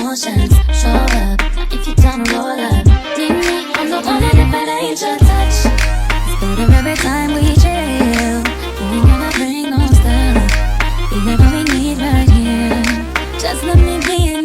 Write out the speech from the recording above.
emotions. Show up if you don't roll up. Ding me, I'm the one that if it ain't your touch, it's better every time we chill. We ain't gonna bring no stuff. We got what we need right here. Just let me be